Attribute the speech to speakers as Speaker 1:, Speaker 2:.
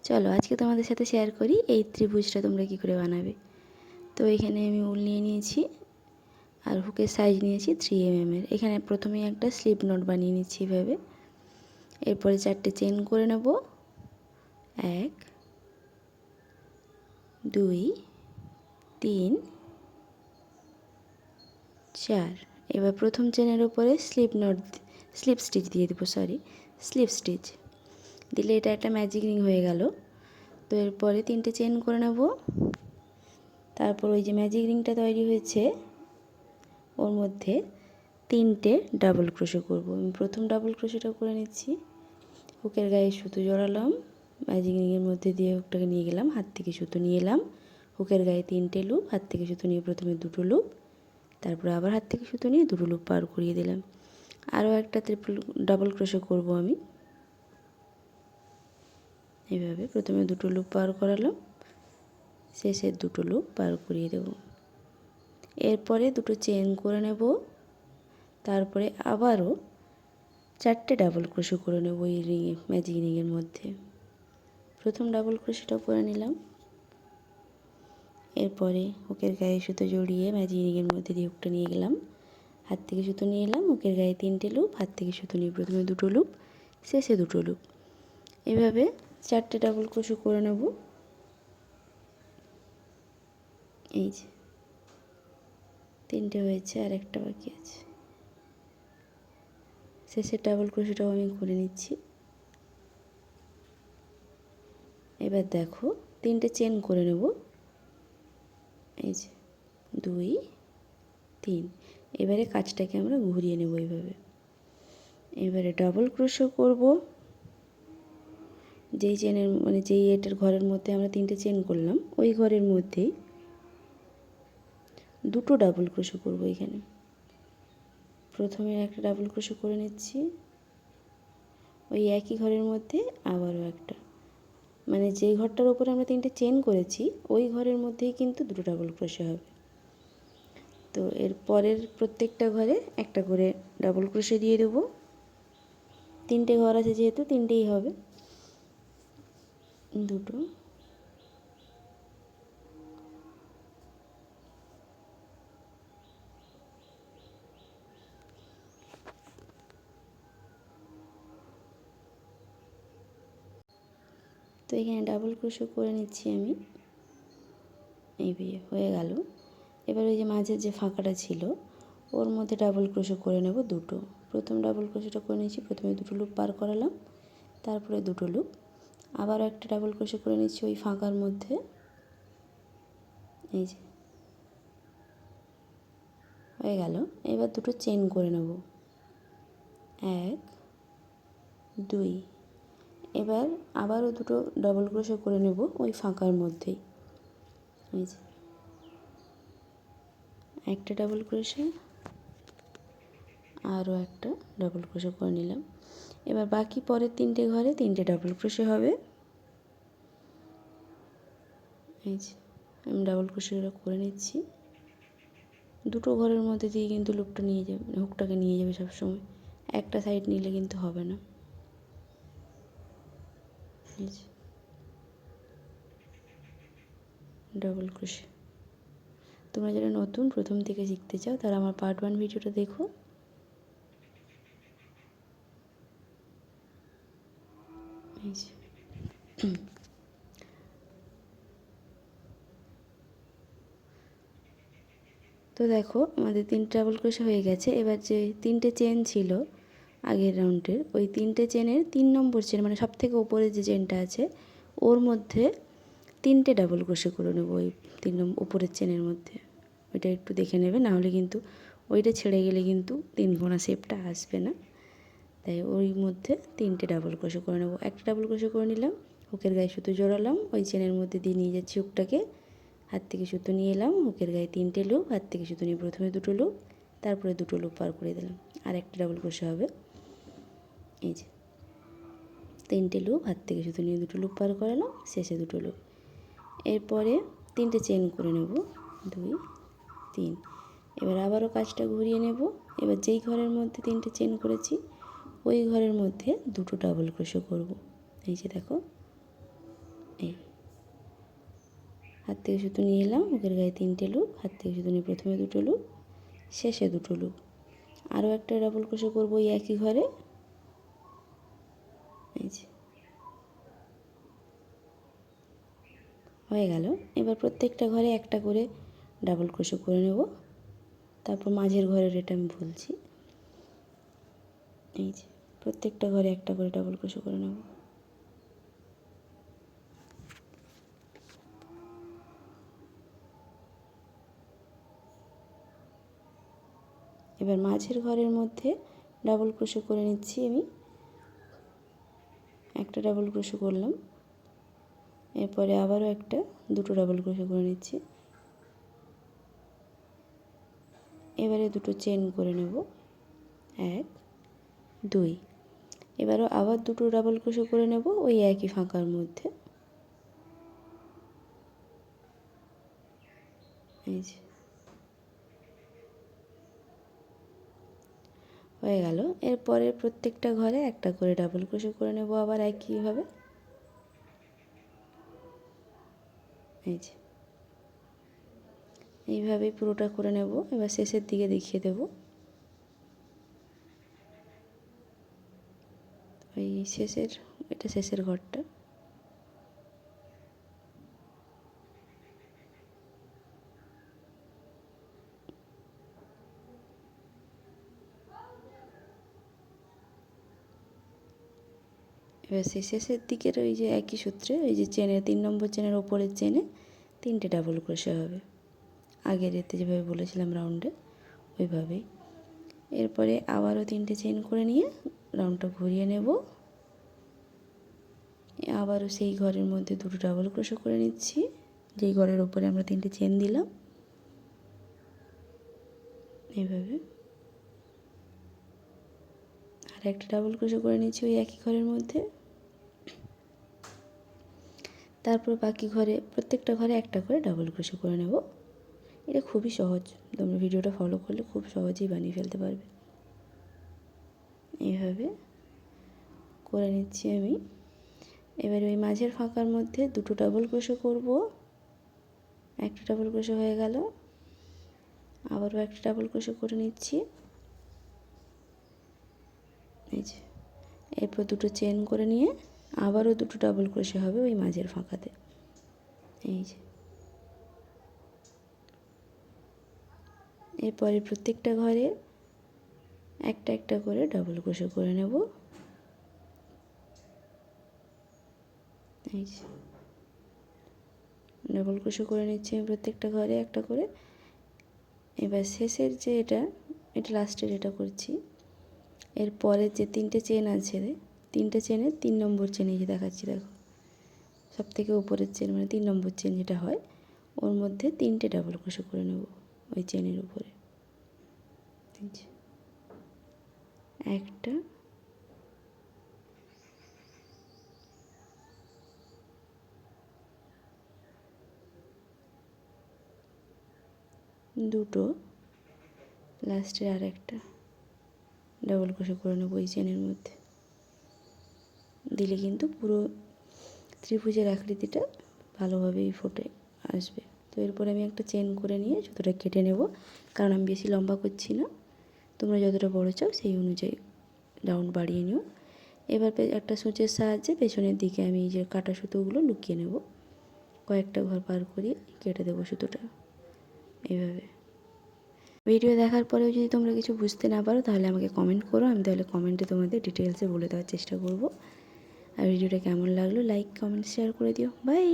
Speaker 1: চলো আজকে তোমাদের সাথে শেয়ার করি এই ত্রিভুজটা তোমরা কি করে বানাবে। তো এখানে আমি উল নিয়ে নিয়েছি আর হুকের সাইজ নিয়েছি 3 mm। এখানে প্রথমেই একটা স্লিপ নোট বানিয়ে নিচ্ছি এভাবে। এরপরে 4টে চেন করে নেব, 1 2 3 4। এবার প্রথম চেনের উপরে স্লিপ স্টিচ দিয়ে দেবো, স্লিপ স্টিচ দিলে এটা একটা ম্যাজিক রিং হয়ে গেল। তো এরপরে 3টে চেন করে নেব। তারপর ওই যে ম্যাজিক রিংটা তৈরি হয়েছে ওর মধ্যে 3টে ডাবল ক্রোশে করব। আমি প্রথম ডাবল ক্রোশেটা করে নিচ্ছি। হুকের গায়ে সুতো জড়ালাম, ম্যাজিক রিংয়ের মধ্যে দিয়ে হুকটাকে নিয়ে গেলাম, হাত থেকে সুতো নিয়ে এলাম, হুকের গায়ে 3টে লুপ, হাত থেকে সুতো নিয়ে প্রথমে 2টো লুপ, তারপরে আবার হাত থেকে সুতো নিয়ে 2টো লুপ পার করিয়ে দিলাম। আরও একটা ডাবল ক্রোশে করব আমি। এইভাবে প্রথমে 2টো লুপ পার করালাম, শেষের 2টো লুপ পার করিয়ে দেব। এরপরে 2টো চেন করে নেব, তারপরে আবারও 4টে ডাবল ক্রোশে করে নেব এই রিংয়ে, ম্যাজিক রিংয়ের মধ্যে। প্রথম ডাবল ক্রোশেটা করে নিলাম। এরপরে হুকের গায়ে সুতো জড়িয়ে ম্যাজিক রিংয়ের মধ্যে দিয়ে হুকটা নিয়ে গেলাম, হাত থেকে সুতো নিয়ে এলাম, হুকের গায়ে 3টে লুপ, হাত থেকে সুতো নিয়ে প্রথমে 2টো লুপ, শেষে 2টো লুপ। এভাবে 4টে ডাবল ক্রোশে করে নেব। এই যে 3টে হয়েছে, আর একটা বাকি আছে। শেষের ডাবল ক্রোশেটাও আমি করে নিচ্ছি। এবার দেখো 3টে চেন করে নেব। এই যে 2 3। এবারে কাজটাকে আমরা ঘুরিয়ে নেব এইভাবে। এবারে ডাবল ক্রোশে করব। যেই চেনের যেই এটার ঘরের মধ্যে আমরা 3টে চেন করলাম ওই ঘরের মধ্যেই 2টো ডাবল ক্রোশে করব। এখানে প্রথমে একটা ডাবল ক্রোশে করে নিচ্ছি, ওই একই ঘরের মধ্যে আবারও একটা, যেই ঘরটার উপরে আমরা 3টে চেন করেছি ওই ঘরের মধ্যেই কিন্তু 2টো ডাবল ক্রোশে হবে। তো এর পরের প্রত্যেকটা ঘরে একটা করে ডাবল ক্রোশে দিয়ে দেব। 3টে ঘর আছে যেহেতু 3টেই হবে। 2টো, তো এখানে ডাবল ক্রোশে করে নিচ্ছি আমি। এই হয়ে গেল। এবার ওই যে মাঝের যে ফাঁকাটা ছিল ওর মধ্যে ডাবল ক্রোশে করে নেব 2টো। প্রথম ডাবল ক্রোশেটা করে নিচ্ছি, প্রথমে 2টো লুপ পার করালাম, তারপরে 2টো লুপ, আবারও একটা ডাবল ক্রোশে করে নিচ্ছি ওই ফাঁকার মধ্যে। এই যে হয়ে গেল। এবার 2টো চেন করে নেব, 1 2। এবার আবারও 2টো ডাবল ক্রোশে করে নেব ওই ফাঁকার মধ্যেই। এই যে একটা ডাবল ক্রোশে, আরও একটা ডাবল ক্রোশে করে নিলাম। এবার বাকি পরের 3টে ঘরে 3টে ডাবল ক্রোশে হবে। এই যে আমি ডাবল ক্রোশেটা করে নিচ্ছি। 2টো ঘরের মধ্যে দিয়ে কিন্তু লুপটা নিয়ে যাবে, হুকটাকে নিয়ে যাবে সবসময়, একটা সাইড নিলে কিন্তু হবে না। এই যে ডাবল ক্রোশে। তোমরা যারা নতুন প্রথম থেকে শিখতে চাও তারা আমার পার্ট 1 ভিডিওটা দেখো। এই যে তো দেখো আমাদের 3টে ডাবল ক্রোশে হয়ে গেছে। এবার যে 3টে চেন ছিল আগের রাউন্ডের, ওই 3টে চেনের 3 নম্বর চেন সব থেকে উপরে যে চেনটা আছে ওর মধ্যে 3টে ডাবল ক্রোশে করে নেবো। ওই 3 নম্বর উপরের চেনের মধ্যে ওইটা একটু দেখে নেবে, নাহলে কিন্তু ওইটা ছেড়ে গেলে কিন্তু 3 কোনা শেপটা আসবে না। তাই ওই মধ্যে 3টে ডাবল ক্রোশে করে নেবো। একটা ডাবল ক্রোশে করে নিলাম, হুকের গায়ে সুতো জড়ালাম, ওই চেনের মধ্যে দিয়ে নিয়ে যাচ্ছি হুকটাকে, হাত থেকে সুতো নিয়ে এলাম, হুকের গায়ে 3টে লুপ, হাত থেকে সুতো নিয়ে প্রথমে 2টো লুপ, তারপরে 2টো লুপ পার করে দিলাম, আর একটা ডাবল ক্রোশে হবে। এই যে 3টে লুপ, হাত থেকে সুতো নিয়ে 2টো লুপ পার করালাম, শেষে 2টো লুপ। এরপরে 3টে চেন করে নেব, 2 3। এবার আবারও কাজটা ঘুরিয়ে নেব। এবার যেই ঘরের মধ্যে 3টে চেন করেছি ওই ঘরের মধ্যে 2টো ডাবল ক্রোশে করব। এই যে দেখো থেকে সুতো নিয়ে এলাম, বুকের গায়ে 3টে লুপ, হাত থেকে সুতো নিয়ে প্রথমে 2টো লুপ, শেষে 2টো লুপ। আরও একটা ডাবল ক্রোশে করব এই একই ঘরে। এই যে হয়ে গেল। এবার প্রত্যেকটা ঘরে একটা করে ডাবল ক্রোশে করে নেব। তারপর মাঝের ঘরের এটা আমি ভুলছি, এই যে প্রত্যেকটা ঘরে একটা করে ডাবল ক্রোশে করে নেব। এবার মাঝের ঘরের মধ্যে ডাবল ক্রোশে করে নিচ্ছি আমি। একটা ডাবল ক্রোশে করলাম, এরপরে আবারও একটা 2টো ডাবল ক্রোশে করে নিচ্ছি। এবারে 2টো চেন করে নেব, 1 2। এবারও আবার 2টো ডাবল ক্রোশে করে নেব ওই একই ফাঁকার মধ্যে। এই যে হয়ে গেল। এরপরে প্রত্যেকটা ঘরে একটা করে ডাবল ক্রোশে করে নেব আবার একইভাবে। এই যে এইভাবেই পুরোটা করে নেব। এবার শেষের দিকে দেখিয়ে দেব, ওই শেষের, এটা শেষের ঘরটা। এবার সেই শেষের দিকের ওই যে একই সূত্রে ওই যে চেনের 3 নম্বর চেনের ওপরের চেনে 3টে ডাবল ক্রোশে হবে, আগের এতে যেভাবে বলেছিলাম রাউন্ডে ওইভাবেই। এরপরে আবারও 3টে চেন করে নিয়ে রাউন্ডটা ঘুরিয়ে নেব। আবারও সেই ঘরের মধ্যে 2টো ডাবল ক্রোশে করে নিচ্ছি, যেই ঘরের ওপরে আমরা 3টে চেন দিলাম। এইভাবে আর একটা ডাবল ক্রোশে করে নিচ্ছি ওই একই ঘরের মধ্যে। তারপর বাকি ঘরে প্রত্যেকটা ঘরে একটা করে ডাবল ক্রোশে করে নেব। এটা খুবই সহজ, তোমরা ভিডিওটা ফলো করলে খুব সহজেই বানিয়ে ফেলতে পারবে। এইভাবে করে নিচ্ছি আমি। এবার ওই মাঝের ফাঁকার মধ্যে 2টো ডাবল ক্রোশে করব, একটা ডাবল ক্রোশে হয়ে গেল। আবারও একটা ডাবল ক্রোশে করে নিচ্ছি, এই যে। এরপর 2টো চেন করে নিয়ে আবারও 2টো ডাবল ক্রোশে হবে ওই মাঝের ফাঁকাতে, এই যে। এরপরে প্রত্যেকটা ঘরে একটা একটা করে ডাবল ক্রোশে করে নেব, এই যে ডাবল ক্রোশে করে নিচ্ছি আমি প্রত্যেকটা ঘরে একটা করে। এবার শেষের যে এটা লাস্টের এটা করছি। এরপরের যে 3টে চেন আছে, 3টে চেনের 3 নম্বর চেন এই যে দেখাচ্ছি, দেখো সব থেকে উপরের চেন মানে 3 নম্বর চেন যেটা হয় ওর মধ্যে 3টে ডাবল ক্রোশে করে নেব ওই চেনের উপরে, একটা, দুটো, লাস্টে আর একটা ডাবল ক্রোশে করে নেব ওই চেনের মধ্যে। দিলে কিন্তু পুরো ত্রিভুজের আকৃতিটা ভালোভাবেই ফুটে আসবে। তো এরপরে আমি একটা চেন করে নিয়ে সুতোটা কেটে নেব, কারণ আমি বেশি লম্বা করছি না, তোমরা যতটা বড় চাও সেই অনুযায়ী রাউন্ড বাড়িয়ে নিও। এবার একটা সূচের সাহায্যে পেছনের দিকে আমি এই যে কাটা সুতোগুলো লুকিয়ে নেব, কয়েকটা ঘর পার করিয়ে কেটে দেবো সুতোটা এইভাবে। ভিডিও দেখার পরেও যদি তোমরা কিছু বুঝতে না পারো তাহলে আমাকে কমেন্ট করো, আমি তাহলে কমেন্টে তোমাদের ডিটেলসে বলে দেওয়ার চেষ্টা করব। আর ভিডিওটা কেমন লাগলো লাইক কমেন্ট শেয়ার করে দিও। বাই।